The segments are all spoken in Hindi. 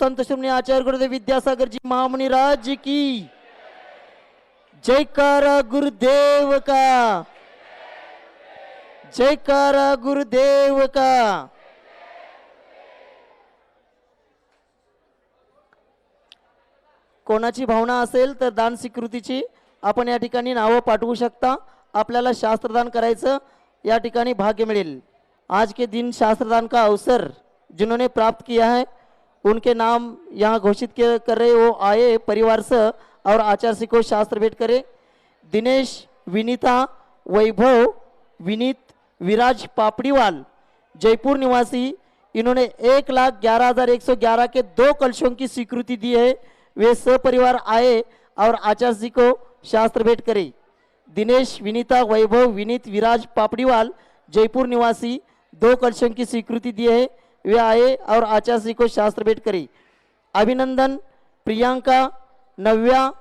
संत श्री आचार्य गुरुदेव विद्यासागर जी महामुनि राज की जयकारा गुरुदेव का, जयकारा गुरुदेव का। कोणाची भावना असेल तर दान स्वीकृतीची आपण या ठिकाणी नाव पाठवू शकता। आपल्याला शास्त्रदान करायचं, या ठिकाणी भाग्य मिलेल। आज के दिन शास्त्रदान का अवसर जिन्होंने प्राप्त किया है उनके नाम यहाँ घोषित कर रहे, वो आए परिवार से और आचार्य जी को शास्त्र भेंट करे। दिनेश, विनीता, वैभव, विनीत, विराज पापड़ीवाल जयपुर निवासी, इन्होंने 1,11,111 के 2 कलशों की स्वीकृति दी है। वे सपरिवार आए और आचार्य जी को शास्त्र भेंट करे। दिनेश, विनीता, वैभव, विनीत, विराज पापड़ीवाल जयपुर निवासी 2 कलशों की स्वीकृति दी है। वे आए और आचार्य जी को शास्त्र भेंट करे। अभिनंदन, प्रियंका, नव्या,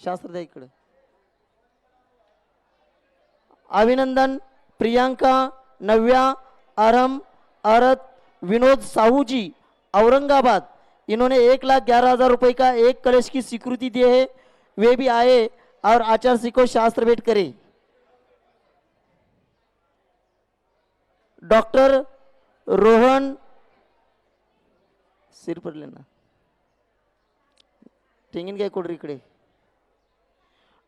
शास्त्र द्या इकडे। अभिनंदन, प्रियंका, नव्या, अरम, अरत, विनोद साहू जी औरंगाबाद, इन्होंने 1,11,000 रुपए का 1 कलश की स्वीकृति दी है। वे भी आए और आचार्य जी को शास्त्र भेंट करे। डॉक्टर रोहन, सिर पर लेना टेंगिन काय कोड इकडे।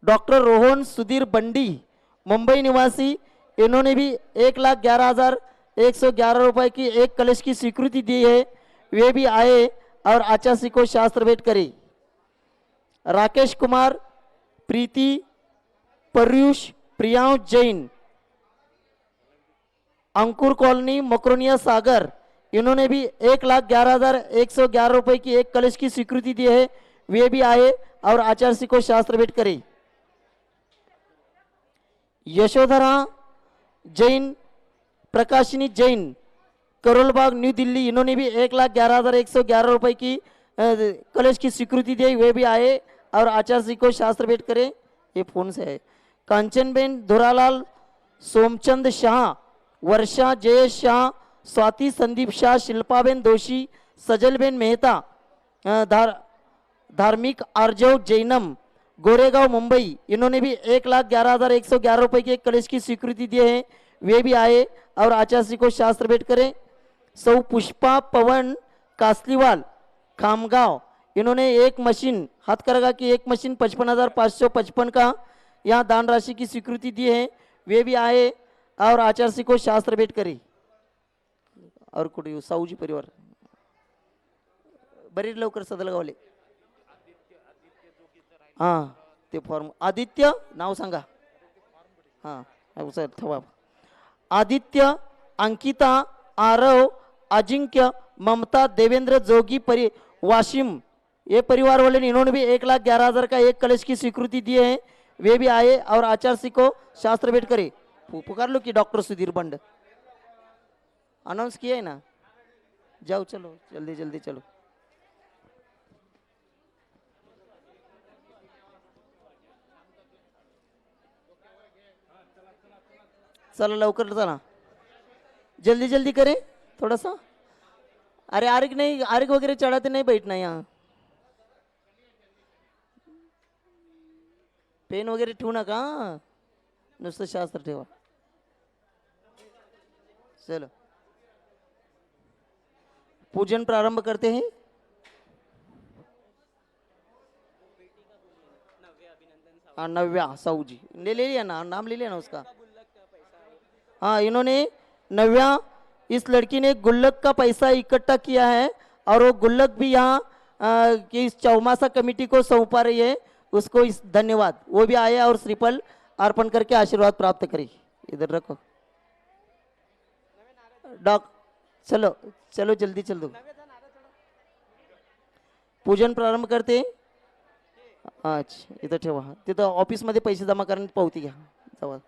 डॉक्टर रोहन सुधीर बंडी मुंबई निवासी, इन्होंने भी 1,11,111 रुपए की 1 कलश की स्वीकृति दी है। वे भी आए और आचार्य जी को शास्त्र भेंट करे। राकेश कुमार, प्रीति, परुष, प्रियांश जैन, अंकुर कॉलोनी, मकरोनिया सागर, इन्होंने भी 1,11,111 रुपए की 1 कलश की स्वीकृति दी है। वे भी आए और आचार्य जी को शास्त्र भेंट करे। यशोधरा जैन, प्रकाशिनी जैन, करोलबाग, न्यू दिल्ली, इन्होंने भी 1,11,111 रुपए की कलश की स्वीकृति दी। वे भी आए और आचार्य जी को शास्त्र भेंट करे। ये फोन से है। कांचनबेन धुरालाल, सोमचंद शाह, वर्षा जयेश शाह, स्वाति संदीप शाह, शिल्पाबेन दोषी, सजलबेन मेहता, धार्मिक आर्जव जैनम, गोरेगांव मुंबई, इन्होंने भी 1,11,111 रुपए की 1 कलश की स्वीकृति दी है। वे भी आए और आचार्य जी को शास्त्र भेंट करें। सौ पुष्पा पवन कासलीवाल, खामगांव, इन्होंने 1 मशीन हाथकरघा की 1 मशीन 55,555 का यहाँ दान राशि की स्वीकृति दी है। वे भी आए और आचार्य जी को शास्त्र भेंट करे। और कुठे साऊजी परिवार बरी लवकर सदलगावले, हां ते फॉर्म। आदित्य नाव सांगा, हां सर ठेवा। आदित्य, अंकिता, आरव, अजिंक्य, ममता, देवेंद्र जोगी वाशिम, ये परिवार वाले ने, इन्होंने भी 1,11,000 का 1 कलश की स्वीकृति दी है। वे भी आए और आचार्य जी को शास्त्र भेंट करे। पुकार लो कि डॉक्टर सुधीर बंड अनाउंस किया है ना। जाओ चलो जल्दी जल्दी चलो। चलो लवकर चला, जल्दी जल्दी करें थोड़ा सा। अरे आर्ग नहीं, आर्ग वगैरह चढ़ाते नहीं बैठना यहाँ। पेन वगैरह ठेवू नका, नुसतं शास्त्र ठेवा। चलो पूजन प्रारंभ करते हैं। हाँ नव्या साहू जी ले लिया ना, नाम ले लिया ना उसका। हाँ इन्होंने नव्या, इस लड़की ने गुल्लक का पैसा इकट्ठा किया है और वो गुल्लक भी यहाँ की इस चौमासा कमेटी को सौंपा रही है। उसको इस धन्यवाद। वो भी आए और श्रीफल अर्पण करके आशीर्वाद प्राप्त करी। इधर रखो डॉक, चलो चलो जल्दी चल दो। पूजन प्रारंभ करते। अच्छा इथं ठेवा, तिथं ऑफिस मध्ये पैसे जमा करण्यात पावती घ्या जवळ।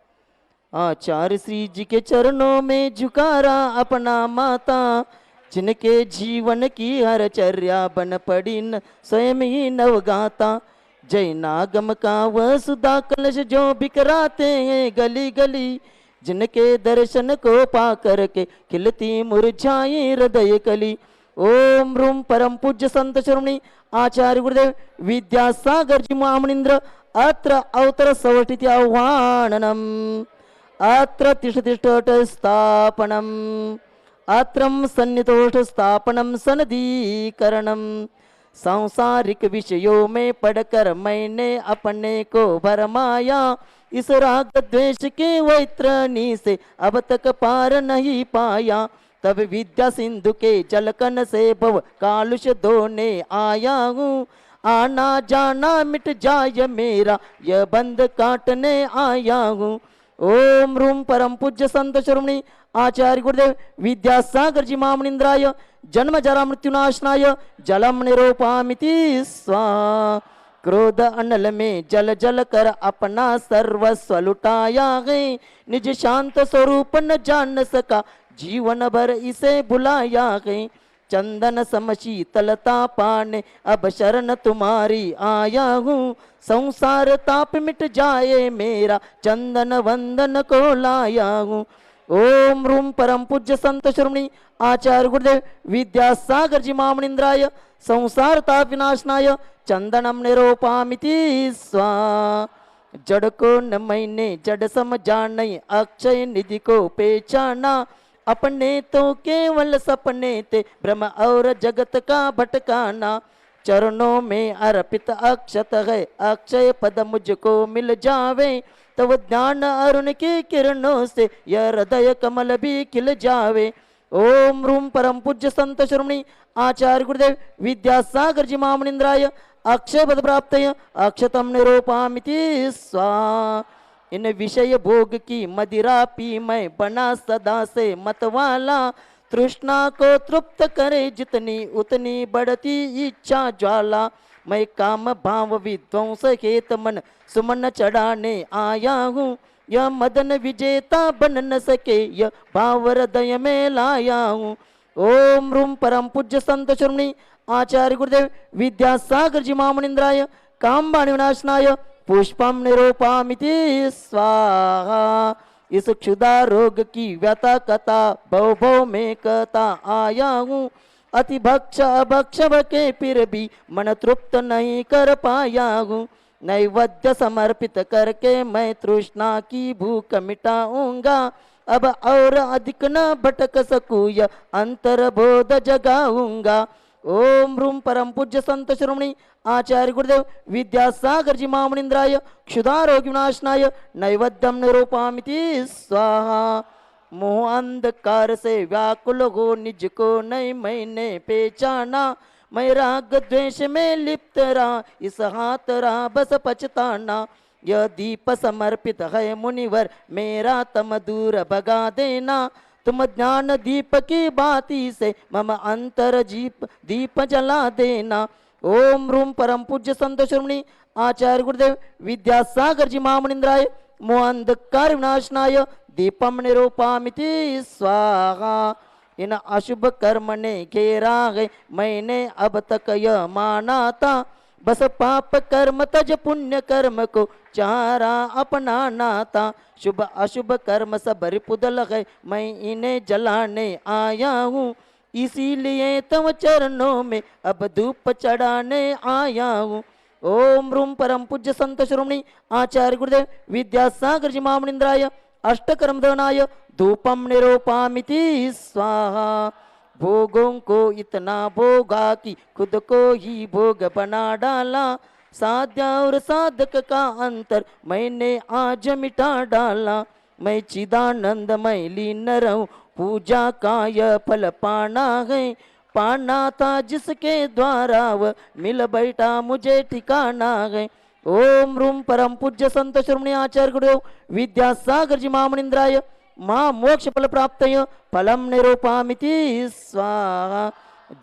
आचार्य श्री जी के चरणों में झुकारा अपना माता, जिनके जीवन की हर चर्या बन पड़ी न स्वयं ही नवगाता। जय नागम का वह सुधा कलश जो बिखराते हैं गली गली, जिनके दर्शन को पा करके खिलती मुरझाई हृदय कली। ओम रूम परम पूज्य संत शिरोमणी आचार्य गुरुदेव विद्यासागर जी महामनिंद्र अत्र अवतर सवष्टिति आह्वाननम अत्र तिष्ठतिष्ठट स्थापनम अत्रम सन्नितोष स्थापनम सनदीकरणम। सांसारिक विषयों में पढ़कर मैंने अपने को भरमाया, इस राग द्वेष के वैतरणी से अब तक पार नहीं पाया। तब विद्या सिंधु के जलकन से भव कालुष धोने आया हूँ, आना जाना मिट जाय मेरा यह बंद काटने आया हूँ। ओम रूम परम पूज्य संत शिरोमणि आचार्य गुरुदेव विद्यासागर जी महामनिंद्राय जन्म जरा मृत्युनाशनाय जलम निरूपामिति स्वाहा। क्रोध अनल में जल जल कर अपना सर्वस्व लुटाया है, निज शांत स्वरूप न जान सका जीवन भर इसे भुलाया है। चंदन समशीतलता पाने अब शरण तुम्हारी आया हूँ, संसार ताप मिट जाए मेरा चंदन वंदन को लाया हूँ। ओम रूम परम पूज्य संत शिरोमणि आचार्य गुरुदेव विद्यासागर जी महामनिंद्राय संसार ताप विनाशनाय चंदनम निरूपामिति स्वाहा। जड़ को न मैंने जड़ समझाना, अक्षय निधि को पहचाना, अपने तो केवल सपने थे ब्रह्म और जगत का भटकाना। चरणों में अर्पित अक्षत है, अक्षय पद मुझको मिल जावे, तब ज्ञान अरुण की किरणों से यह हृदय कमल भी खिल जावे। ओम रूम परम पूज्य संत शिरोमणि आचार्य गुरुदेव विद्यासागर जी महामनिंद्राय अक्षय पद प्राप्तय अक्षतम निरूपामिति स्वाहा। इन विषय भोग की मदिरा पी मैं बना सदा से मतवाला, तृष्णा को तृप्त करे जितनी उतनी बढ़ती इच्छा ज्वाला। मैं काम भाव विध्वंस हेत मन सुमन चढ़ाने आया हूँ, यह मदन विजेता बन न सके यह भाव हृदय में लाया हूँ। ओम रूम परम पूज्य संत शिरोमणि आचार्य गुरुदेव विद्यासागर जी महामनिंद्राय कामबाण विनाशनाय पुष्पम निरूपामिति स्वाहा। इस क्षुधा रोग की व्यथा कथा भव भव में कथा आया हूँ, अति भक्ष अभक्ष के फिर भी मन तृप्त नहीं कर पाया हूँ। नैवेद्य समर्पित करके मैं तृष्णा की भूख मिटाऊंगा, अब और अधिक न भटक सकूं यह अंतर बोध जगाऊंगा। ओम रूम परम पूज्य संत शिरोमणि आचार्य गुरुदेव विद्यासागर जी महामनिंद्राय क्षुधारोग विनाशनाय नैवेद्यम निरूपामिति स्वाहा। मोह अंधकार से व्याकुल हो निज को नहीं मैंने पहचाना, मैं राग द्वेष में लिप्त रहा इस हाथ रहा बस पछताना। यह दीप समर्पित है मुनिवर मेरा तम दूर भगा देना, तुम ज्ञान दीप की बाती से मम अंतर दीप जला देना। ओम रूम परम पूज्य संत शिरोमणि आचार्य गुरुदेव विद्यासागर जी महामनिंद्राय मोहांधकार विनाशनाय दीपम निरूपामिति स्वाहा। इन अशुभ कर्म ने घेरा है मैंने अब तक यह माना था, बस पाप कर्म तज पुण्य कर्म को चारा अपनाना था। शुभ अशुभ कर्म सब रिपुदल है मैं इन्हें जलाने आया हूँ, इसीलिए तव चरणों में अब धूप चढ़ाने आया हूँ। ओम रूम परम पूज्य संत शिरोमणि आचार्य गुरुदेव विद्यासागर जी महामनिंद्राय अष्टकर्म दहनाय धूपम निरूपामिति स्वाहा। भोगों को इतना भोगा कि खुद को ही भोग बना डाला, साध्य और साधक का अंतर मैंने आज मिटा डाला। मैं चिदानंद में लीन रहूं पूजा का यह फल पाना है, पाना था जिसके द्वारा वह मिल बैठा मुझे ठिकाना है। ओम रूम परम पूज्य संत शिरोमणि आचार्य गुरुदेव विद्यासागर जी महामनिंद्राय मां मोक्ष फल प्राप्तय फलम निरूपामिति स्वाहा।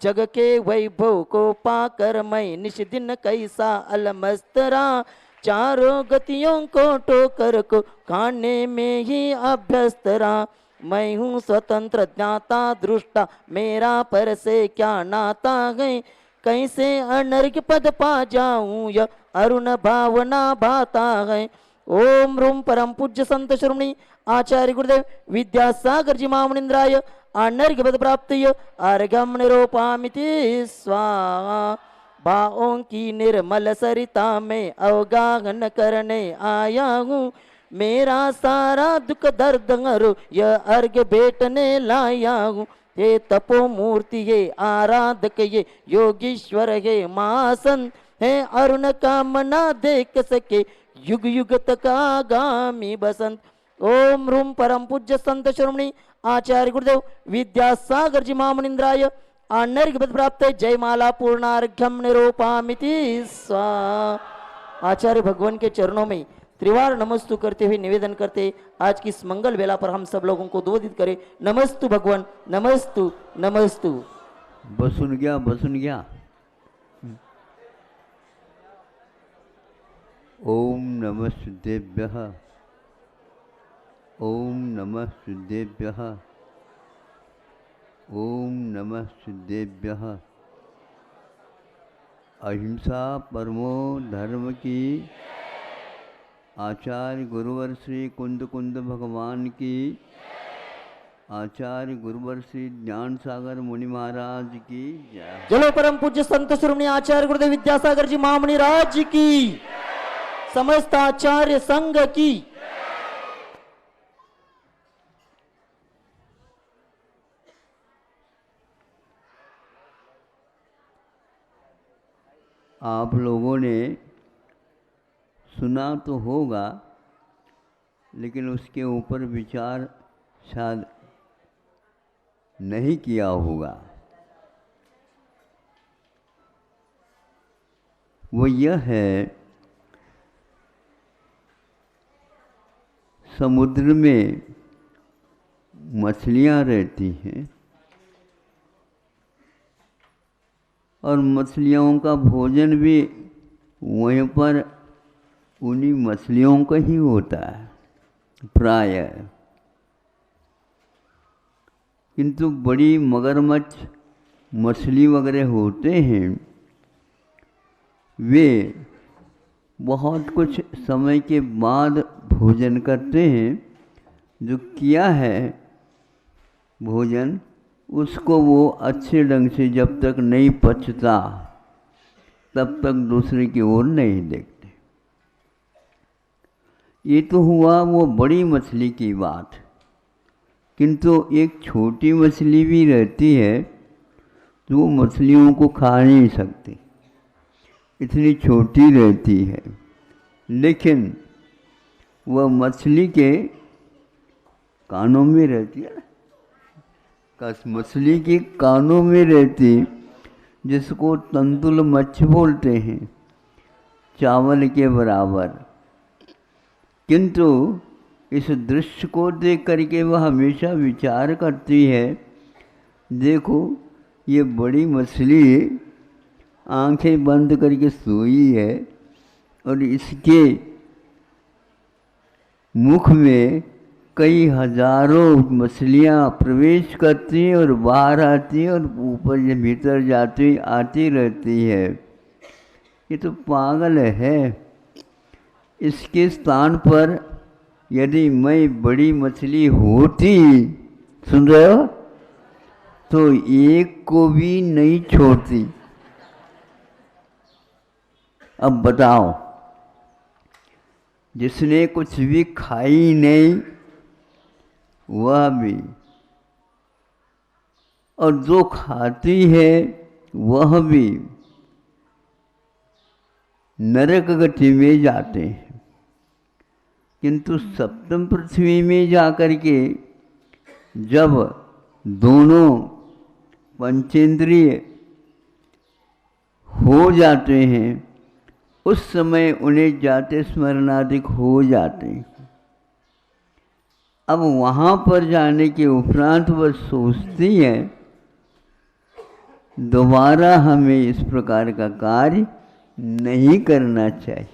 जग के वैभव को पाकर मैं निश दिन कैसा अलमस्तरा, चारों गतियों को टोकर को खाने में ही अभ्यस्तरा। मैं हूँ स्वतंत्र ज्ञाता दृष्टा मेरा पर से क्या नाता है, कैसे अनर्घ पद पा जाऊं यह अरुण भावना भाता है। ओम रूम परम पूज्य संत शिरोमणी आचार्य गुरुदेव विद्यासागर जी महामुनिंद्राय अनर्घ्यपद प्राप्तय अर्घ्यम निरोपामिति स्वाहा। भावों की निर्मल सरिता में अवगाहन करने आया हूँ, मेरा सारा दुख दर्द हरो यह अर्घ्य भेटने लाया हूँ। हे तपो मूर्ति ये आराधक ये योगीश्वर हे महासन है, अरुण कामना देख सके युग युग तक आगामी बसंत। ओम रूम परम पूज्य संत शिरोमणी आचार्य गुरुदेव विद्यासागर जी महामुनिंद्राय अनर्घ्यपद प्राप्त जयमाला पूर्णार्घ्यम निरोपामिति स्वाहा। आचार्य भगवान के चरणों में त्रिवार नमस्तु करते हुए निवेदन करते आज की इस मंगल बेला पर हम सब लोगों को उद्बोधित करें। नमस्तु भगवान, नमस्तु नमस्तु। बसून घ्या। ओम नमः सिद्धेभ्यः, ओम नमः सिद्धेभ्यः, ओम नमः सिद्धेभ्यः। अहिंसा परमो धर्म की, आचार्य गुरुवर श्री कुंद कुंद भगवान की, आचार्य गुरुवर श्री ज्ञान सागर मुनि महाराज की जय। चलो परम पूज्य संत शिरोमणि आचार्य गुरुदेव विद्यासागर जी महामुनि राज की, समस्त आचार्य संघ की। आप लोगों ने सुना तो होगा, लेकिन उसके ऊपर विचार शायद नहीं किया होगा। वो यह है, समुद्र में मछलियाँ रहती हैं और मछलियों का भोजन भी वहीं पर उन्हीं मछलियों का ही होता है प्रायः। किंतु बड़ी मगरमच्छ मछली वगैरह होते हैं, वे बहुत कुछ समय के बाद भोजन करते हैं। जो किया है भोजन, उसको वो अच्छे ढंग से जब तक नहीं पचता तब तक दूसरे की ओर नहीं देखते। ये तो हुआ वो बड़ी मछली की बात, किंतु एक छोटी मछली भी रहती है जो वो मछलियों को खा नहीं सकती, इतनी छोटी रहती है। लेकिन वह मछली के कानों में रहती है, मछली के कानों में रहती, जिसको तंतुल मच्छ बोलते हैं, चावल के बराबर। किंतु इस दृश्य को देख करके वह हमेशा विचार करती है, देखो ये बड़ी मछली आंखें बंद करके सोई है और इसके मुख में कई हजारों मछलियाँ प्रवेश करती हैं और बाहर आती हैं और ऊपर से भीतर जाती आती रहती है। ये तो पागल है। इसके स्थान पर यदि मैं बड़ी मछली होती, सुन रहे हो, तो एक को भी नहीं छोड़ती। अब बताओ, जिसने कुछ भी खाई नहीं वह भी, और जो खाती है वह भी नरक गति में जाते हैं। किंतु सप्तम पृथ्वी में जाकर के जब दोनों पंचेंद्रिय हो जाते हैं, उस समय उन्हें जाते स्मरणादिक हो जाते हैं। अब वहाँ पर जाने के उपरांत वह सोचती है, दोबारा हमें इस प्रकार का कार्य नहीं करना चाहिए।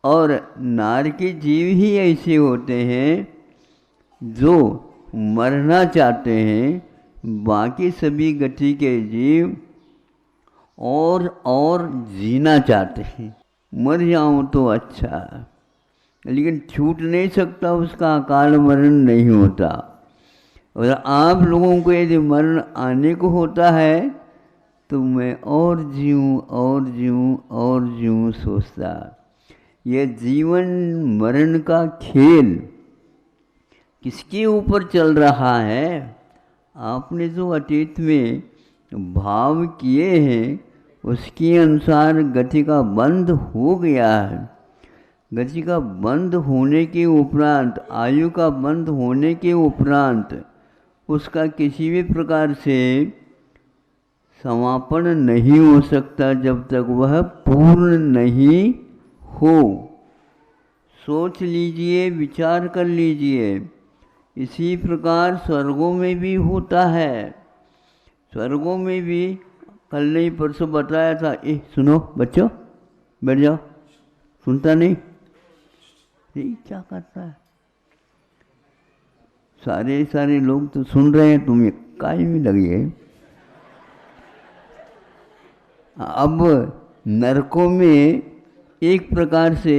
और नार के जीव ही ऐसे होते हैं जो मरना चाहते हैं, बाकी सभी गति के जीव और जीना चाहते हैं। मर जाऊं तो अच्छा, लेकिन छूट नहीं सकता, उसका अकाल मरण नहीं होता। और आप लोगों को यदि मरण आने को होता है तो मैं और जीऊँ और जीऊँ और जीऊँ सोचता। यह जीवन मरण का खेल किसके ऊपर चल रहा है? आपने जो अतीत में भाव किए हैं उसके अनुसार गति का बंध हो गया है। गति का बंध होने के उपरांत, आयु का बंध होने के उपरांत उसका किसी भी प्रकार से समापन नहीं हो सकता जब तक वह पूर्ण नहीं हो। सोच लीजिए, विचार कर लीजिए। इसी प्रकार स्वर्गों में भी होता है। स्वर्गों में भी कल नहीं परसों बताया था। सुनो बच्चों, बैठ जाओ। सुनता नहीं? ये क्या करता है? सारे लोग तो सुन रहे हैं, तुम्हें काय में लगी है। अब नरकों में एक प्रकार से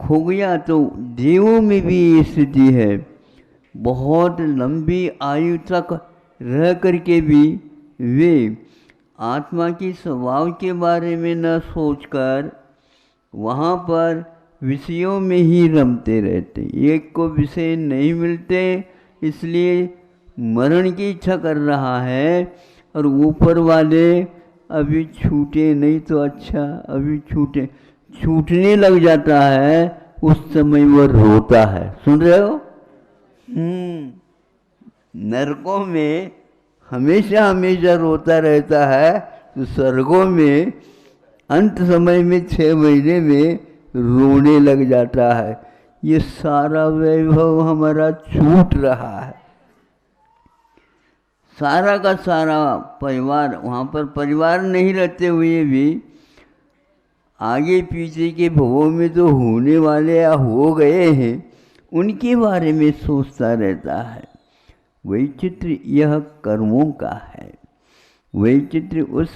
हो गया तो देवों में भी ये स्थिति है। बहुत लंबी आयु तक रह करके भी वे आत्मा की स्वभाव के बारे में न सोचकर वहाँ पर विषयों में ही रमते रहते। एक को विषय नहीं मिलते, इसलिए मरण की इच्छा कर रहा है। और ऊपर वाले अभी छूटे नहीं तो अच्छा, अभी छूटने लग जाता है, उस समय वो रोता है। सुन रहे हो? नरकों में हमेशा हमेशा रोता रहता है, तो स्वर्गों में अंत समय में 6 महीने में रोने लग जाता है। ये सारा वैभव हमारा छूट रहा है। सारा का सारा परिवार, वहाँ पर परिवार नहीं रहते हुए भी आगे पीछे के भवों में जो होने वाले या हो गए हैं उनके बारे में सोचता रहता है। वैचित्र यह कर्मों का है। वैचित्र उस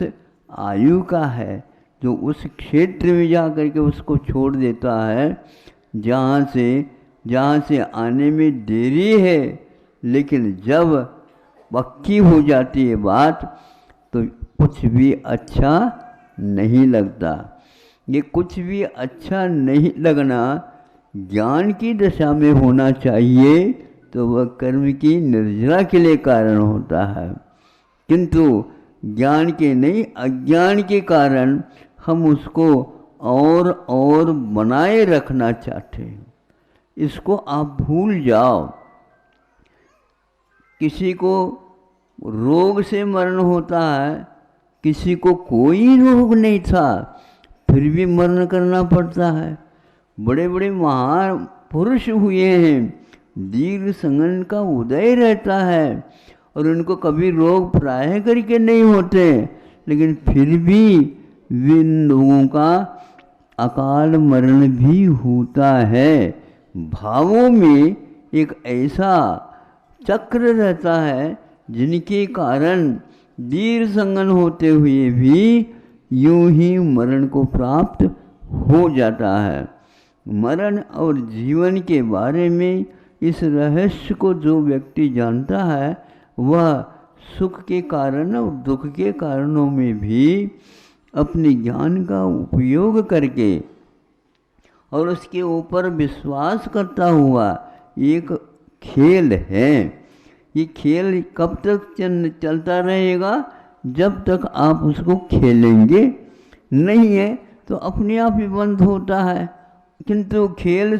आयु का है जो उस क्षेत्र में जा कर के उसको छोड़ देता है जहाँ से आने में देरी है, लेकिन जब पक्की हो जाती है बात तो कुछ भी अच्छा नहीं लगता। ये कुछ भी अच्छा नहीं लगना ज्ञान की दशा में होना चाहिए, तो वह कर्म की निर्जरा के लिए कारण होता है। किंतु ज्ञान के नहीं, अज्ञान के कारण हम उसको और बनाए रखना चाहते हैं। इसको आप भूल जाओ। किसी को रोग से मरण होता है, किसी को कोई रोग नहीं था फिर भी मरण करना पड़ता है। बड़े बड़े महान पुरुष हुए हैं, दीर्घ संगन का उदय रहता है और उनको कभी रोग प्राय करके नहीं होते, लेकिन फिर भी इन लोगों का अकाल मरण भी होता है। भावों में एक ऐसा चक्र रहता है जिनके कारण दीर्घ संगन होते हुए भी यूं ही मरण को प्राप्त हो जाता है। मरण और जीवन के बारे में इस रहस्य को जो व्यक्ति जानता है वह सुख के कारण और दुख के कारणों में भी अपने ज्ञान का उपयोग करके और उसके ऊपर विश्वास करता हुआ एक खेल है। ये खेल कब तक चलता रहेगा? जब तक आप उसको खेलेंगे नहीं है तो अपने आप ही बंद होता है। किंतु खेल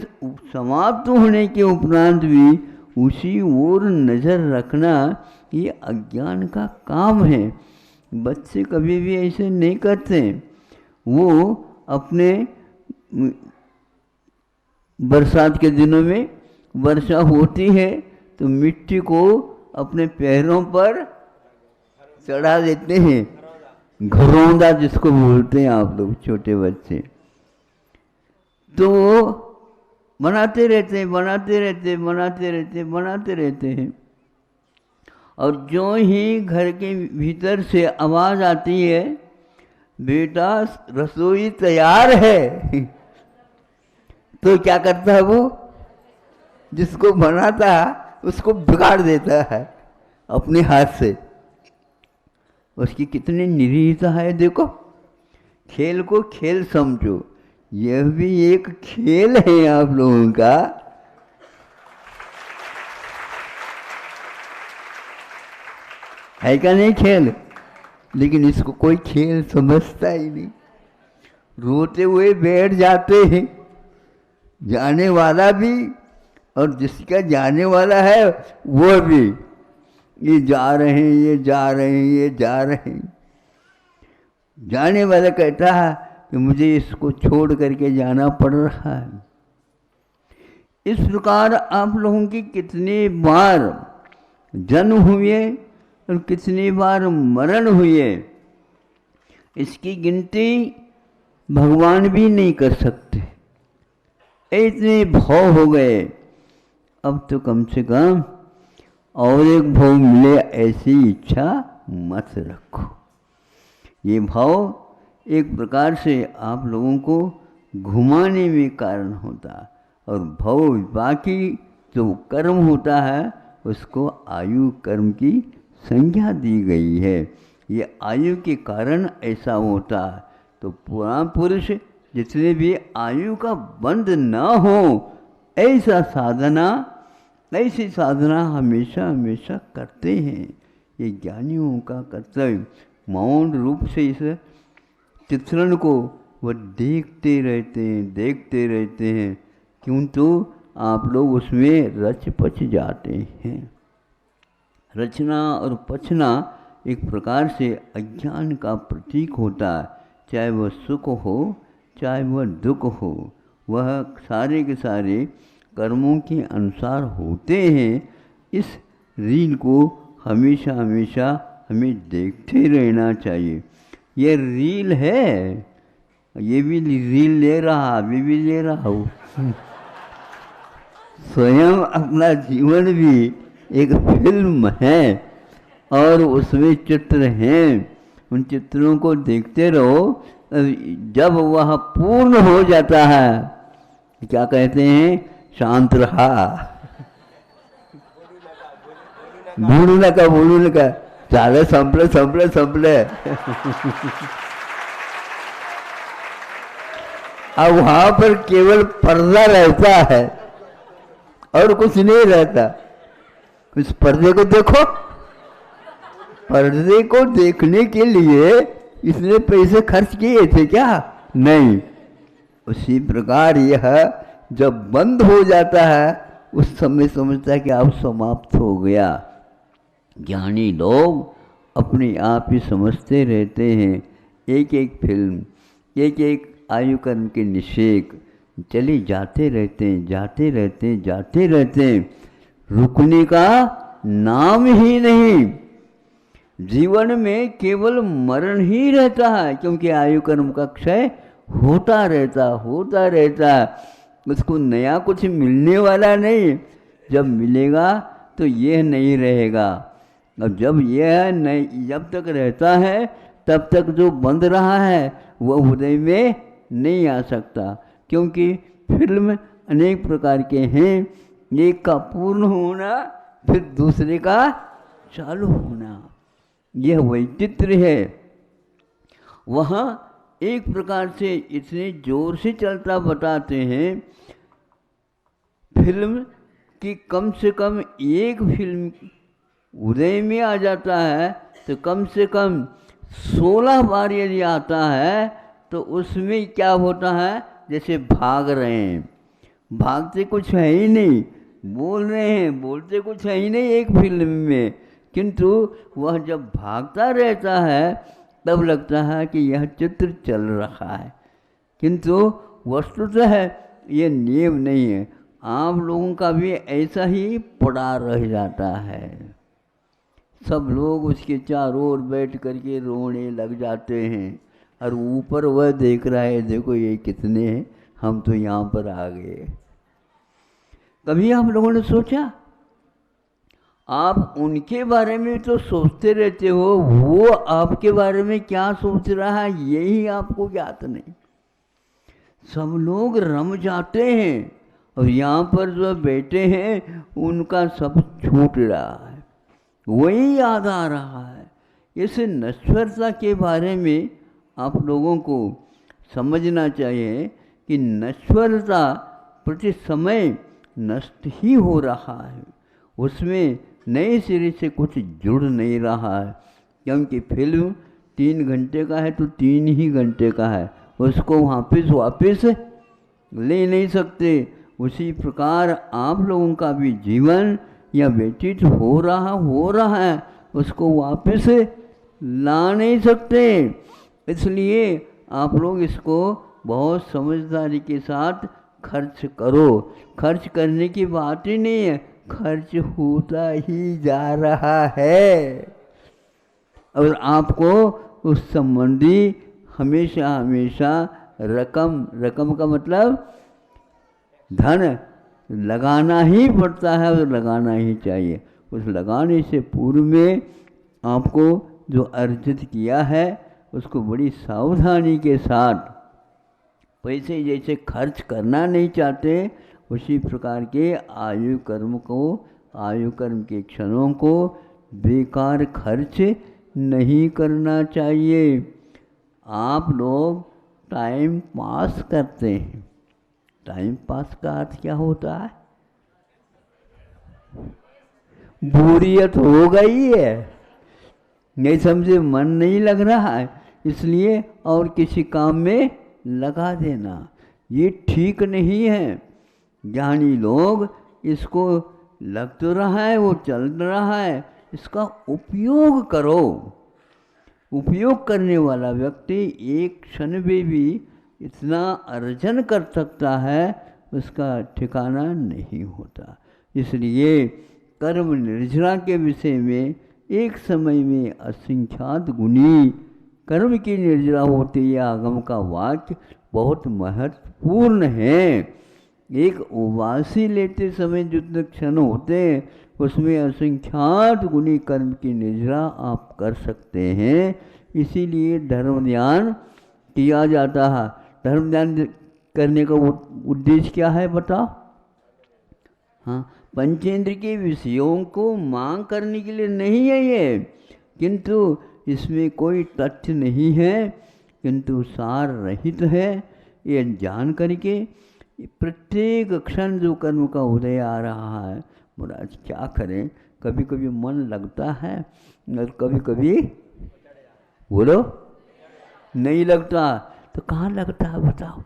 समाप्त होने के उपरांत भी उसी ओर नज़र रखना ये अज्ञान का काम है। बच्चे कभी भी ऐसे नहीं करते। वो अपने बरसात के दिनों में वर्षा होती है तो मिट्टी को अपने पैरों पर चढ़ा देते हैं, घरौंदा जिसको बोलते हैं आप लोग, छोटे बच्चे। तो बनाते रहते हैं और जो ही घर के भीतर से आवाज़ आती है बेटा रसोई तैयार है। तो क्या करता है वो, जिसको बनाता है उसको बिगाड़ देता है अपने हाथ से। उसकी कितनी निरीहता है देखो। खेल को खेल समझो, यह भी एक खेल है आप लोगों का। है क्या नहीं खेल? लेकिन इसको कोई खेल समझता ही नहीं, रोते हुए बैठ जाते हैं, जाने वाला भी और जिसका जाने वाला है वो भी। ये जा रहे हैं, ये जा रहे हैं, ये जा रहे हैं। जाने वाला कहता है कि मुझे इसको छोड़ करके जाना पड़ रहा है। इस प्रकार आप लोगों की कितनी बार जन्म हुए और कितनी बार मरण हुए, इसकी गिनती भगवान भी नहीं कर सकते। इतने भाव हो गए। अब तो कम से कम और एक भाव मिले ऐसी इच्छा मत रखो। ये भाव एक प्रकार से आप लोगों को घुमाने में कारण होता है, और भाव बाकी जो कर्म होता है उसको आयु कर्म की संज्ञा दी गई है। ये आयु के कारण ऐसा होता है। तो पुराण पुरुष जितने भी आयु का बंध न हो, ऐसी साधना हमेशा हमेशा करते हैं। ये ज्ञानियों का कर्तव्य। मौन रूप से इस चित्रण को वह देखते रहते हैं, क्यों तो आप लोग उसमें रच पच जाते हैं। रचना और पचना एक प्रकार से अज्ञान का प्रतीक होता है। चाहे वह सुख हो चाहे वह दुख हो, वह सारे के सारे कर्मों के अनुसार होते हैं। इस रील को हमेशा हमेशा हमें देखते रहना चाहिए। ये रील है, ये भी रील ले रहा, अभी भी ले रहा हूँ। स्वयं अपना जीवन भी एक फिल्म है और उसमें चित्र हैं। उन चित्रों को देखते रहो। जब वह पूर्ण हो जाता है, क्या कहते हैं, शांत रहा, बोलू नका चाले संपले। अब वहां पर केवल पर्दा रहता है और कुछ नहीं रहता। उस पर्दे को देखो। पर्दे को देखने के लिए इसने पैसे खर्च किए थे क्या? नहीं। उसी प्रकार यह जब बंद हो जाता है उस समय समझता है कि अब समाप्त हो गया। ज्ञानी लोग अपने आप ही समझते रहते हैं। एक एक फिल्म, एक एक आयु कर्म के निषेक चले जाते रहते हैं। रुकने का नाम ही नहीं। जीवन में केवल मरण ही रहता है, क्योंकि आयु कर्म का क्षय होता रहता है। उसको नया कुछ मिलने वाला नहीं। जब मिलेगा तो यह नहीं रहेगा। अब जब यह नहीं, जब तक रहता है तब तक जो बंध रहा है वह हृदय में नहीं आ सकता, क्योंकि फिल्म अनेक प्रकार के हैं। एक का पूर्ण होना, फिर दूसरे का चालू होना, यह वैचित्र है। वहाँ एक प्रकार से इतने जोर से चलता बताते हैं फिल्म कि कम से कम एक फिल्म उदय में आ जाता है तो कम से कम 16 बार यदि आता है तो उसमें क्या होता है, जैसे भाग रहे हैं, भागते कुछ है ही नहीं, बोल रहे हैं, बोलते कुछ है ही नहीं एक फिल्म में, किंतु वह जब भागता रहता है तब लगता है कि यह चित्र चल रहा है, किंतु वस्तुतः ये नियम नहीं है। आप लोगों का भी ऐसा ही पड़ा रह जाता है। सब लोग उसके चारों ओर बैठ करके रोने लग जाते हैं और ऊपर वह देख रहा है, देखो ये कितने हैं, हम तो यहाँ पर आ गए। कभी आप लोगों ने सोचा आप उनके बारे में तो सोचते रहते हो, वो आपके बारे में क्या सोच रहा है यही आपको ज्ञात नहीं। सब लोग रम जाते हैं और यहाँ पर जो बैठे हैं उनका सब छूट रहा है, वही याद आ रहा है। इस नश्वरता के बारे में आप लोगों को समझना चाहिए कि नश्वरता प्रति समय नष्ट ही हो रहा है, उसमें नए सिरे से कुछ जुड़ नहीं रहा है। क्योंकि फिल्म 3 घंटे का है तो 3 ही घंटे का है, उसको वापस ले नहीं सकते। उसी प्रकार आप लोगों का भी जीवन या व्यतीत हो रहा है, उसको वापस ला नहीं सकते। इसलिए आप लोग इसको बहुत समझदारी के साथ खर्च करो। खर्च करने की बात ही नहीं है, खर्च होता ही जा रहा है और आपको उस संबंधी हमेशा हमेशा रकम का मतलब धन लगाना ही पड़ता है और लगाना ही चाहिए। उस लगाने से पूर्व में आपको जो अर्जित किया है उसको बड़ी सावधानी के साथ, पैसे जैसे खर्च करना नहीं चाहते उसी प्रकार के आयु कर्म के क्षणों को बेकार खर्च नहीं करना चाहिए। आप लोग टाइम पास करते हैं, टाइम पास का अर्थ क्या होता है? बोरियत हो गई है, नहीं समझे, मन नहीं लग रहा है, इसलिए और किसी काम में लगा देना, ये ठीक नहीं है। ज्ञानी लोग इसको लग तो रहा है, वो चल रहा है, इसका उपयोग करो। उपयोग करने वाला व्यक्ति एक क्षण में भी इतना अर्जन कर सकता है, उसका ठिकाना नहीं होता। इसलिए कर्म निर्जरा के विषय में एक समय में असंख्यात गुणी कर्म की निर्जरा होती है, आगम का वाक्य बहुत महत्वपूर्ण है। एक उवासी लेते समय जितने क्षण होते हैं उसमें असंख्यात गुणी कर्म की निर्जरा आप कर सकते हैं। इसीलिए धर्म ध्यान किया जाता है। धर्म ध्यान करने का उद्देश्य क्या है बताओ? हाँ, पंचेंद्र के विषयों को मांग करने के लिए नहीं है ये, किंतु इसमें कोई तथ्य नहीं है, किंतु सार रहित है। ये जान करके प्रत्येक क्षण जो कर्म का उदय आ रहा है, महाराज क्या करें, कभी कभी मन लगता है और कभी कभी बोलो नहीं लगता। तो कहाँ लगता है बताओ?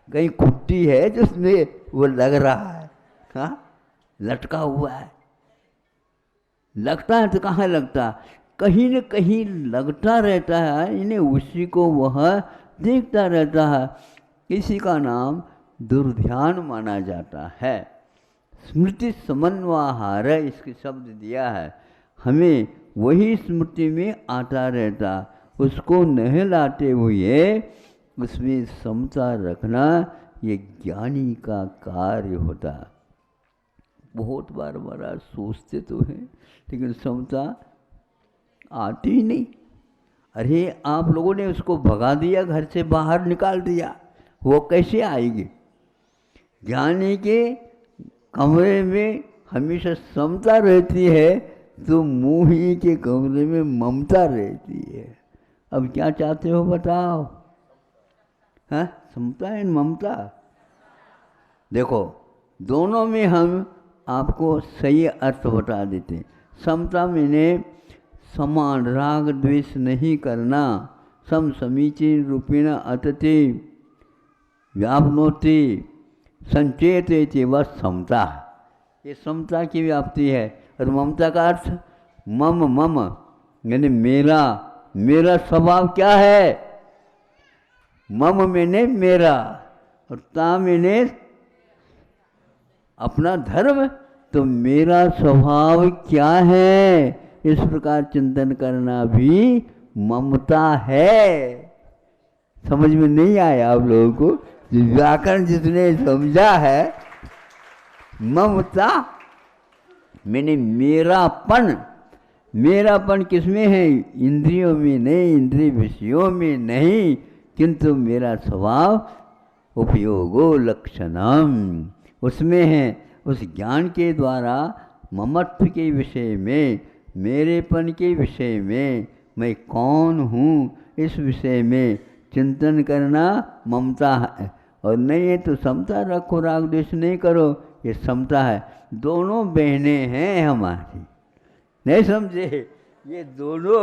कहीं कुट्टी है जिसमें वो लग रहा है, हाँ लटका हुआ है, लगता है तो कहाँ लगता, कहीं न कहीं लगता रहता है, इन्हें उसी को वह देखता रहता है। इसी का नाम दुर्ध्यान माना जाता है। स्मृति समन्वाहार इसके शब्द दिया है, हमें वही स्मृति में आता रहता, उसको नहलाते हुए उसमें समता रखना ये ज्ञानी का कार्य होता। बहुत बार महाराज सोचते तो हैं लेकिन समता आती ही नहीं। अरे आप लोगों ने उसको भगा दिया, घर से बाहर निकाल दिया, वो कैसे आएगी? ज्ञानी के कमरे में हमेशा समता रहती है तो मोही के कमरे में ममता रहती है। अब क्या चाहते हो बताओ? हाँ, समता है ममता? देखो दोनों में हम आपको सही अर्थ बता देते हैं। समता मैंने समान राग द्वेष नहीं करना, सम समीचीन रूपेण अतति व्यापनोति संचेत वह समता, ये समता की व्याप्ति है। और ममता का अर्थ मम यानी मेरा, मेरा स्वभाव क्या है? मम मैंने मेरा और ता मैंने अपना धर्म, तो मेरा स्वभाव क्या है, इस प्रकार चिंतन करना भी ममता है। समझ में नहीं आया आप लोगों को? व्याकरण जिसने समझा है ममता मैंने मेरापन, मेरापन किसमें है? इंद्रियों में नहीं, इंद्रिय विषयों में नहीं, किंतु मेरा स्वभाव उपयोगो लक्षणम, उसमें है। उस ज्ञान के द्वारा ममत्व के विषय में, मेरेपन के विषय में, मैं कौन हूँ इस विषय में चिंतन करना ममता है। और नहीं है तो समता रखो, राग द्वेष नहीं करो, ये समता है। दोनों बहनें हैं हमारी, नहीं समझे? ये दोनों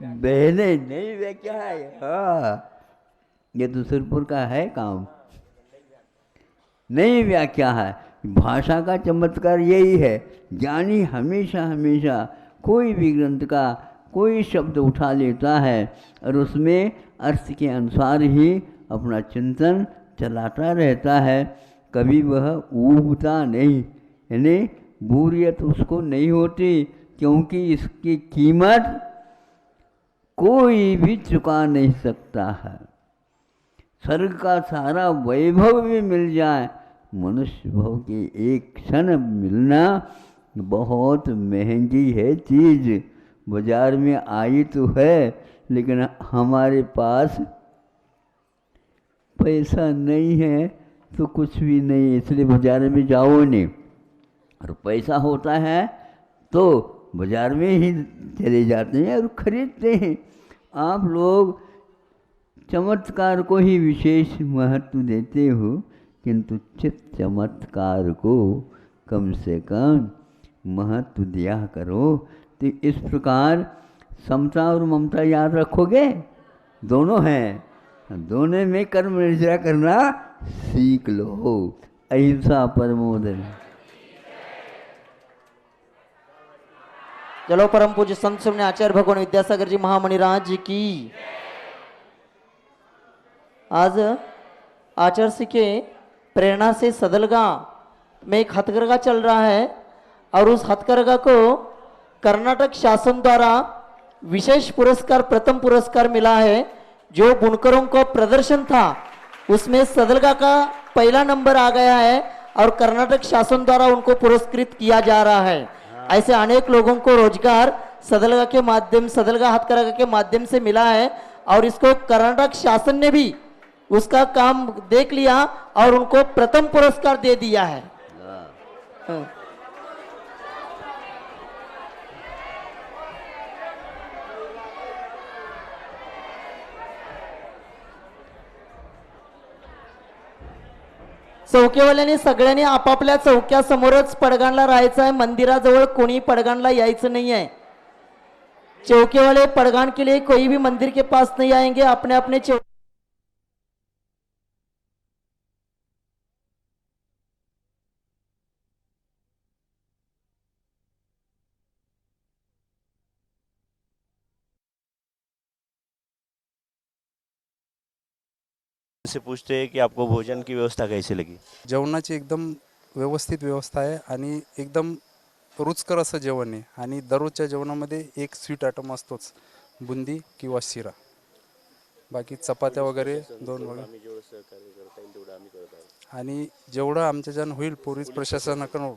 बहनें नहीं वे क्या है? हाँ, ये तो सिरपुर का है काम, नहीं व्याख्या है। भाषा का चमत्कार यही है। ज्ञानी हमेशा हमेशा कोई भी ग्रंथ का कोई शब्द उठा लेता है और उसमें अर्थ के अनुसार ही अपना चिंतन चलाता रहता है। कभी वह ऊबता नहीं, यानी बोरियत उसको नहीं होती, क्योंकि इसकी कीमत कोई भी चुका नहीं सकता है। स्वर्ग का सारा वैभव भी मिल जाए, मनुष्य भव की एक क्षण मिलना बहुत महंगी है चीज़। बाजार में आई तो है, लेकिन हमारे पास पैसा नहीं है तो कुछ भी नहीं, इसलिए बाजार में जाओ नहीं। और पैसा होता है तो बाजार में ही चले जाते हैं और खरीदते हैं। आप लोग चमत्कार को ही विशेष महत्व देते हो, किंतु चित चमत्कार को कम से कम महत्व दिया करो। तो इस प्रकार समता और ममता याद रखोगे, दोनों हैं, दोनों में कर्म निर्जरा करना सीख लो। अहिंसा परमो धर्म। चलो परम पूज्य संत सुमने आचार्य भगवान विद्यासागर जी महामणि राज जी की। आज आचार्य श्री के प्रेरणा से सदलगा में एक हथकरघा चल रहा है और उस हथकरघा को कर्नाटक शासन द्वारा विशेष पुरस्कार, प्रथम पुरस्कार मिला है। जो बुनकरों का प्रदर्शन था उसमें सदलगा का पहला नंबर आ गया है और कर्नाटक शासन द्वारा उनको पुरस्कृत किया जा रहा है। ऐसे अनेक लोगों को रोजगार सदलगा के माध्यम, सदलगा हथकरघा के माध्यम से मिला है और इसको कर्नाटक शासन ने भी उसका काम देख लिया और उनको प्रथम पुरस्कार दे दिया है। हाँ। चौकेवाल्याने सगळ्यांनी आपापल्या चौक्या समोरच पडगाणला राहायचं आहे। मंदिराजवळ कोणी पडगाणला यायचं नहीं है। चौके वाले पड़गान के लिए कोई भी मंदिर के पास नहीं आएंगे, अपने अपने से पूछते हैं कि आपको भोजन की व्यवस्था कैसी लगी? जेवणाची एकदम व्यवस्थित व्यवस्था आहे आणि एकदम रुचकर असं जेवण आहे आणि दररोजच्या जेवणामध्ये एक स्वीट आयटम असतोच, बुंदी किंवा शिरा, बाकी चपात्या वगैरे दोन वगैरे, आणि जेवढं आमच्याच्यान होईल पोलीस प्रशासनाकडून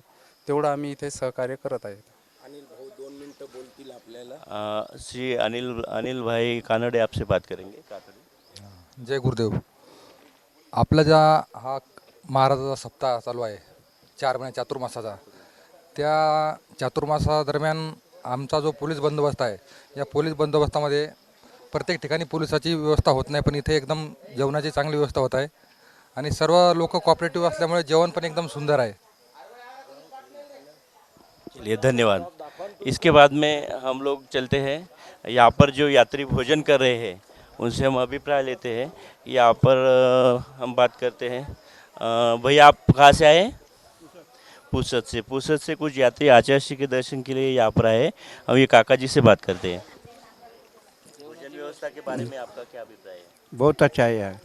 तेवढं आम्ही इथे सहकार्य करत आहे। अनिल भाऊ 2 मिनिटं बोलतील आपल्याला। श्री अनिल भाई कानडे आपसे बात करेंगे। जय गुरुदेव। आपला ज्या हा महाराजाचा सप्ताह चालू आहे 4 महिने चातुर्मासाचा, त्या चातुर्मासादरम्यान आमचा जो पोलीस बंदोबस्त आहे, या पोलीस बंदोबस्तामध्ये प्रत्येक ठिकाणी पोलिसाची व्यवस्था होत नाही, पण इथे एकदम जेवणाची चांगली व्यवस्था होत आहे आणि सर्व लोक कोऑपरेटिव्ह असल्यामुळे जेवण पण एकदम सुंदर आहे। चलिए धन्यवाद। इसके बाद में हम लोग चलते हैं, यहाँ पर जो यात्री भोजन कर रहे हैं उनसे हम अभिप्राय लेते हैं। यहाँ पर हम बात करते हैं। भैया आप कहाँ से आए? पूसद से। पूसद से कुछ यात्री आचार्य श्री के दर्शन के लिए यहाँ पर आए। हम ये काका जी से बात करते हैं। भोजन व्यवस्था के बारे में आपका क्या अभिप्राय है? बहुत अच्छा है यार।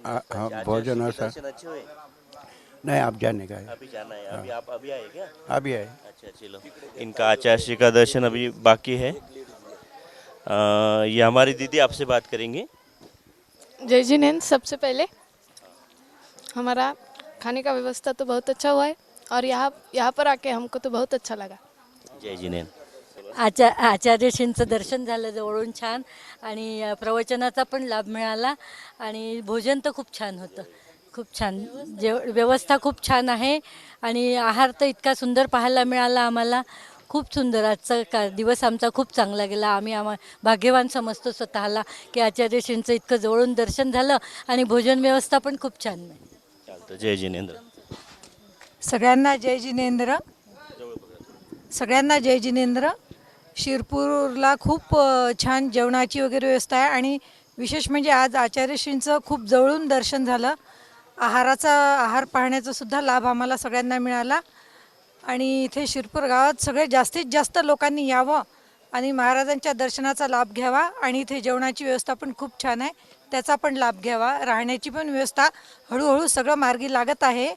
हाँ, भोजन व्यवस्था अच्छे हुए? नहीं, आप जाने का है। अभी जाना है। अभी आप अभी आए क्या? अभी है। अच्छा चलो, इनका आचार्य श्री का दर्शन अभी बाकी है। ये हमारी दीदी आपसे बात करेंगे। जय जिनेंद्र। सबसे पहले हमारा खाने का व्यवस्था तो बहुत अच्छा हुआ है और यहाँ पर आके हमको तो बहुत अच्छा लगा। जय जिनेंद्र। आचार्यश्रींचं दर्शन झालं जवळून छान आणि प्रवचनाचा पण लाभ मिळाला आणि भोजन तर खूप छान होतं, खूप छान व्यवस्था खूप छान आहे आणि आहार तर इतका सुंदर पाहायला मिळाला आम्हाला, खूप सुंदर आजचा दिवस आमचा खूप चांगला गेला. आम्ही भाग्यवान समजतो स्वतःला की आचार्यश्रींचं इतकं जवळून दर्शन झालं आणि भोजन व्यवस्था पण खूप छान आहे. चालतं. जय जिनेंद्र. सगळ्यांना जय जिनेंद्र. सगळ्यांना जय जिनेंद्र. शिरपूरला खूप छान जेवणाची वगैरे व्यवस्था आहे आणि विशेष म्हणजे आज आचार्यश्रींचं खूप जवळून दर्शन झालं. आहार पाहण्याचा सुद्धा लाभ आम्हाला सगळ्यांना मिळाला आणि इथे शिरपूर गावात सगळे जास्तीत जास्त लोकांनी यावं आणि महाराजांच्या दर्शनाचा लाभ घ्यावा आणि इथे जेवणाची व्यवस्था पण खूप छान आहे, त्याचा पण लाभ घ्यावा. राहण्याची पण व्यवस्था हळूहळू सगळं मार्गी लागत आहे.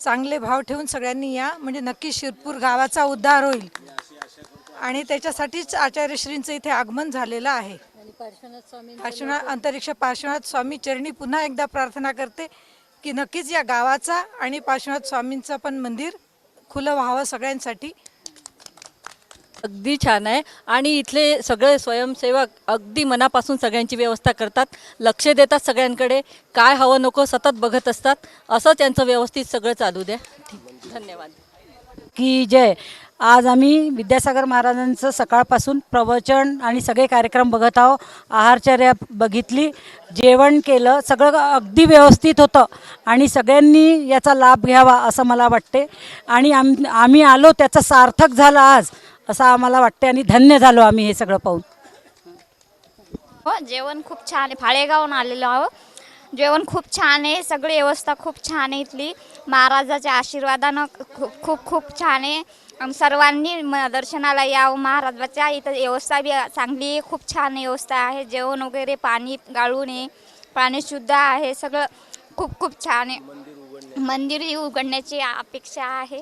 चांगले भाव ठेवून सगळ्यांनी या, म्हणजे नक्की शिरपूर गावाचा उद्धार होईल आणि त्याच्यासाठीच आचार्यश्रींचं इथे आगमन झालेलं आहे. अंतरिक्ष पार्श्वनाथ स्वामी चरणी पुन्हा एकदा प्रार्थना करते की नक्कीच या गावाचा आणि पार्श्वनाथ स्वामींचं पण मंदिर खुलं व्हावं सगळ्यांसाठी. अगदी छान आहे आणि इथले सगळे स्वयंसेवक अगदी मनापासून सगळ्यांची व्यवस्था करतात, लक्ष देतात सगळ्यांकडे, काय हवं नको सतत बघत असतात. असं त्यांचं व्यवस्थित सगळं चालू द्या. धन्यवाद. की जय. आज आम्ही विद्यासागर महाराजांचं सकाळपासून प्रवचन आणि सगळे कार्यक्रम बघत आहोत. आहारचर्या बघितली, जेवण केलं, सगळं अगदी व्यवस्थित होतं आणि सगळ्यांनी याचा लाभ घ्यावा असं मला वाटते आणि आम्ही आलो त्याचं सार्थक झालं आज असं आम्हाला वाटते आणि धन्य झालो आम्ही हे सगळं पाहून. हो, जेवण खूप छान आहे. फाळेगावहून आलेलो आहो. जेवण खूप छान आहे, सगळी व्यवस्था खूप छान आहे इथली. महाराजाच्या आशीर्वादानं खूप खूप छान आहे. सर्वांनी दर्शनाला यावं महाराजाच्या. इथं व्यवस्था बी चांगली आहे, खूप छान व्यवस्था आहे. जेवण वगैरे, पाणी गाळून आहे, पाणी शुद्ध आहे, सगळं खूप खूप छान आहे. मंदिर उघडण्याची अपेक्षा आहे.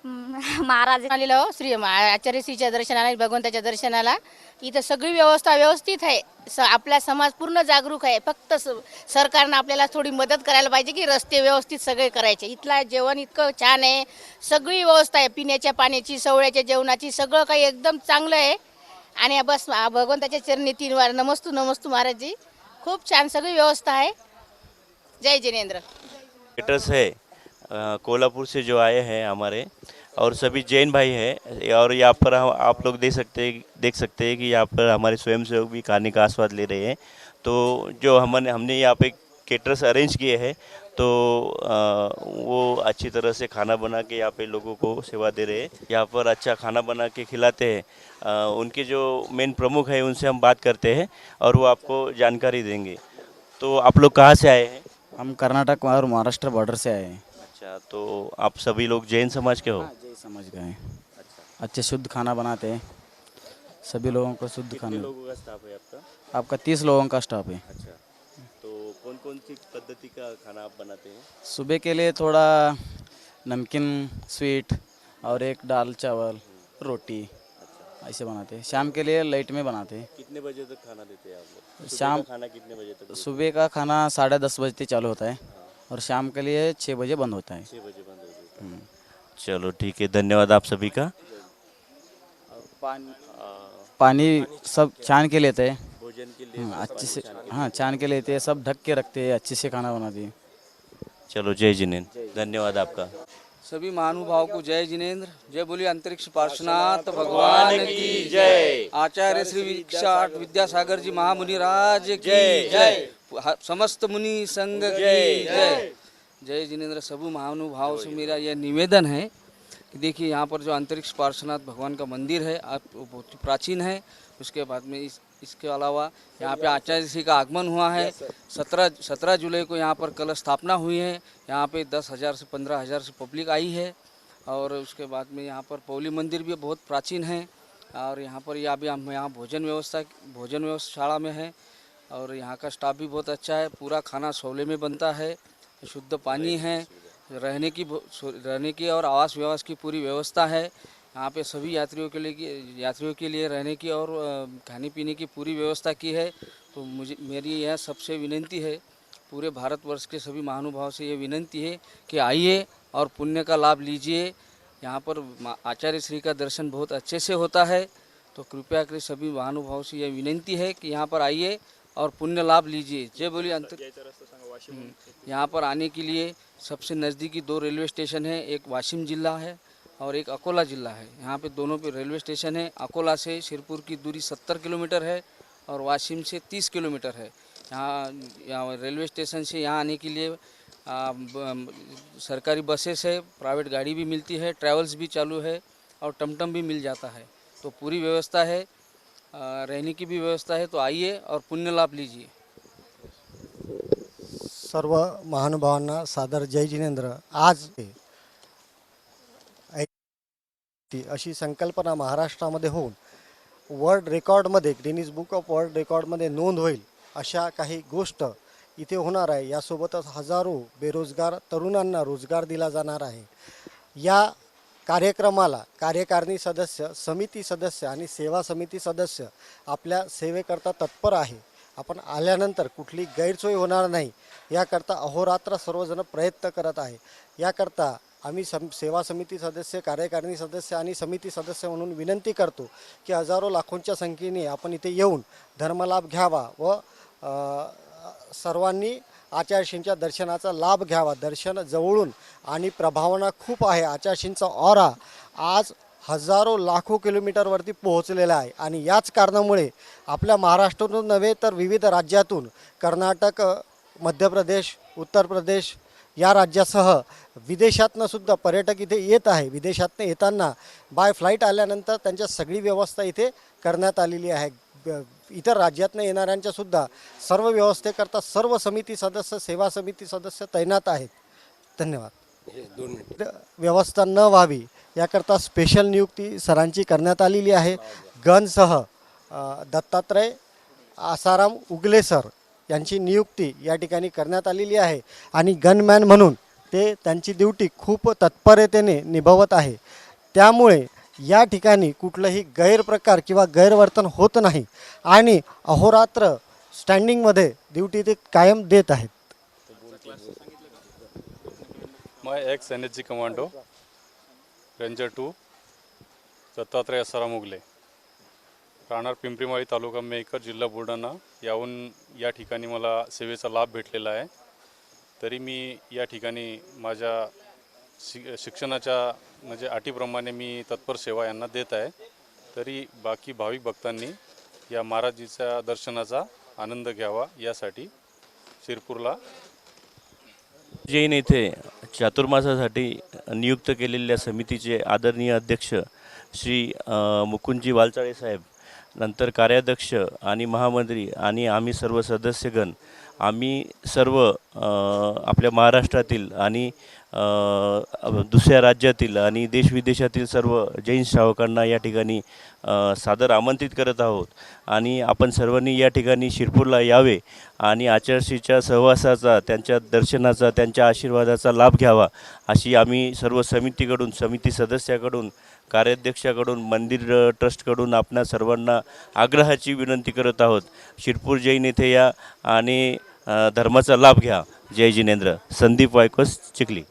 महाराज आलेलो श्री आचार्यश्रीच्या दर्शनाला, भगवंताच्या दर्शनाला. इथं सगळी व्यवस्था व्यवस्थित आहे. आपला समाज पूर्ण जागरूक आहे. फक्त सरकारनं आपल्याला थोडी मदत करायला पाहिजे की रस्ते व्यवस्थित सगळे करायचे. इथला जेवण इतकं छान आहे, सगळी व्यवस्था आहे, पिण्याच्या पाण्याची, सवळ्याच्या जेवणाची, सगळं काही एकदम चांगलं आहे. आणि बस भगवंताच्या चरणी 3 वार नमस्तू नमस्तू महाराजजी. खूप छान सगळी व्यवस्था आहे. जय जिनेंद्र. कैटर्स है कोल्हापुर से जो आए हैं हमारे, और सभी जैन भाई हैं, और यहाँ पर आप लोग देख सकते हैं कि यहाँ पर हमारे स्वयंसेवक भी खाने का आस्वाद ले रहे हैं. तो जो हमने यहाँ पे कैटर्स अरेंज किए हैं, तो वो अच्छी तरह से खाना बना के यहाँ पे लोगों को सेवा दे रहे हैं. यहाँ पर अच्छा खाना बना के खिलाते हैं. उनके जो मेन प्रमुख हैं उनसे हम बात करते हैं और वो आपको जानकारी देंगे. तो आप लोग कहाँ से आए हैं? हम कर्नाटक और महाराष्ट्र बॉर्डर से आए हैं. अच्छा, तो आप सभी लोग जैन समाज के हो? जैन समाज के हैं. अच्छे शुद्ध खाना बनाते हैं, सभी लोगों को शुद्ध खाना. कितने लोगों का स्टाफ है आपका? आपका 30 लोगों का स्टाफ है. अच्छा, तो कौन कौन सी पद्धति का खाना आप बनाते हैं? सुबह के लिए थोड़ा नमकीन स्वीट और एक दाल चावल रोटी ऐसे बनाते हैं. शाम के लिए लाइट में बनाते हैं. कितने बजे तक खाना देते हैं आप लोग? शाम खाना कितने बजे तक? सुबह का खाना 10:30 बजे चालू होता है और शाम के लिए 6 बजे बंद होता है. 6 बजे बंद हो जाता है. चलो ठीक है, धन्यवाद आप सभी का. पानी सब छान के लेते हैं, भोजन के लिए अच्छे से. हाँ, छान के लेते हैं, सब ढक के रखते हैं, अच्छे से खाना बनाते हैं. चलो जय जिनेंद्र, धन्यवाद आपका. सभी महानुभाव को जय जिनेंद्र. जय बोलिए अंतरिक्ष पार्श्वनाथ भगवान की जय. आचार्य श्री विख्यात विद्यासागर जी महामुनि राज की जय. समस्त मुनि संघ की जय. जय जिनेंद्र. सभी महानुभाव से मेरा यह निवेदन है कि देखिए यहाँ पर जो अंतरिक्ष पार्श्वनाथ भगवान का मंदिर है बहुत ही प्राचीन है. उसके बाद में इसके अलावा यहाँ पे आचार्य श्री का आगमन हुआ है. 17 जुलाई को यहाँ पर कलश स्थापना हुई है. यहाँ पे 10,000 से 15,000 से पब्लिक आई है. और उसके बाद में यहाँ पर पौली मंदिर भी बहुत प्राचीन है. और यहाँ पर अभी हम यहाँ भोजन व्यवस्था शाला में है. और यहाँ का स्टाफ भी बहुत अच्छा है. पूरा खाना शौले में बनता है, शुद्ध पानी है, रहने की और आवास व्यवस्था की पूरी व्यवस्था है. यहाँ पे सभी यात्रियों के लिए रहने की और खाने पीने की पूरी व्यवस्था की है. तो मेरी यह सबसे विनती है, पूरे भारतवर्ष के सभी महानुभाव से ये विनती है कि आइए और पुण्य का लाभ लीजिए। यहाँ पर आचार्य श्री का दर्शन बहुत अच्छे से होता है, तो कृपया कर सभी महानुभाव से यह विनंती है कि यहाँ पर आइए और पुण्य लाभ लीजिए। जय बोलिए यहाँ पर आने के लिए सबसे नज़दीकी 2 रेलवे स्टेशन है, एक वाशिम जिला है और एक अकोला ज़िला है। यहाँ पे दोनों पे रेलवे स्टेशन है। अकोला से शिरपुर की दूरी 70 किलोमीटर है और वाशिम से 30 किलोमीटर है। यहाँ रेलवे स्टेशन से यहाँ आने के लिए सरकारी बसेस है, प्राइवेट गाड़ी भी मिलती है, ट्रैवल्स भी चालू है और टमटम भी मिल जाता है। तो पूरी व्यवस्था है, रहने की भी व्यवस्था है। तो आइए और पुण्य लाभ लीजिए। सर्व महानुभावांना सादर जय जिनेंद्र। आज अशी संकल्पना महाराष्ट्रामध्ये होऊन वर्ल्ड रेकॉर्डमध्ये, गिनीज बुक ऑफ वर्ल्ड रेकॉर्डमध्ये नोंद होईल अशा काही गोष्ट इथे होणार आहे। यासोबतच हजारो बेरोजगार तरुणांना रोजगार दिला जाणार आहे। या कार्यक्रमाला कार्यकारिणी सदस्य, समिती सदस्य आणि सेवा समिती सदस्य आपल्या सेवेकरता तत्पर आहे। आपण आल्यानंतर कुठली गैरसोय होणार नाही याकरता अहोरात्र सर्वजण प्रयत्न करत आहे। याकरता आम्ही सेवा समिती सदस्य, कार्यकारिणी सदस्य आणि समिती सदस्य म्हणून विनंती करतो की हजारो लाखोंच्या संख्येने आपण इथे येऊन धर्मलाभ घ्यावा व सर्वांनी आचार्यश्रींच्या दर्शनाचा लाभ घ्यावा। दर्शन जवळून आणि प्रभावना खूप आहे। आचार्यश्रींचा ऑरा आज हजारो लाखो किलोमीटरवरती पोहोचलेला आहे आणि याच कारणामुळे आपल्या महाराष्ट्रातून नव्हे तर विविध राज्यातून कर्नाटक, मध्य प्रदेश, उत्तर प्रदेश या राज्यासह विदेशातनं सुद्धा पर्यटक इथे येत आहे। विदेशातनं येताना बाय फ्लाईट आल्यानंतर त्यांच्या सगळी व्यवस्था इथे करण्यात आलेली आहे। इतर राज्यातनं येणाऱ्यांच्या सुद्धा सर्व व्यवस्थेकरता सर्व समिती सदस्य, सेवा समिती सदस्य तैनात आहेत। धन्यवाद। व्यवस्था न व्हावी याकरता स्पेशल नियुक्ती सरांची करण्यात आलेली आहे। गनसह दत्तात्रय आसाराम उगले सर यांची नियुक्ती या ठिकाणी करण्यात आलेली आहे आणि गनमॅन म्हणून ते त्यांची ड्युटी खूप तत्परतेने निभावत आहे। त्यामुळे या ठिकाणी कुठलाही गैरप्रकार किंवा गैरवर्तन होत नाही आणि अहोरात्र स्टँडिंगमध्ये ड्युटी ते कायम देत आहेत। मैं x NSG commando ranger 2 Dattatray Asaram उगले, राहणार पिंपरीमाळी, तालुका मेहकर, जिल्हा बुलढाणा याहून या ठिकाणी मला सेवेचा लाभ भेटलेला आहे। तरी मी या ठिकाणी माझ्या शिक्षणाच्या म्हणजे अटीप्रमाणे मी तत्पर सेवा यांना देत आहे। तरी बाकी भाविक भक्तांनी या महाराजीच्या दर्शनाचा आनंद घ्यावा यासाठी शिरपूरला जैन येथे चातुर्मासासाठी नियुक्त केलेल्या समितीचे आदरणीय अध्यक्ष श्री मुकुंदजी वालचाळे साहेब, नंतर कार्याध्यक्ष आणि महामंत्री आणि आम्ही सर्व सदस्यगण, आम्ही सर्व आपल्या महाराष्ट्रातील आणि दुसऱ्या राज्यातील आणि देशविदेशातील सर्व जैन श्रावकांना या ठिकाणी सादर आमंत्रित करत आहोत आणि आपण सर्वांनी या ठिकाणी शिरपूरला यावे आणि आचार्यश्रीच्या सहवासाचा, त्यांच्या दर्शनाचा, त्यांच्या आशीर्वादाचा लाभ घ्यावा अशी आम्ही सर्व समितीकडून, समिती सदस्याकडून, कार्याध्यक्षाकडून, मंदिर ट्रस्टकडून आपणा सर्वांना आग्रहाची विनंती करत आहोत। शिरपूर जैन येथे या आणि धर्माचा लाभ घ्या। जय जिनेंद्र। संदीप वायकोस, चिखली।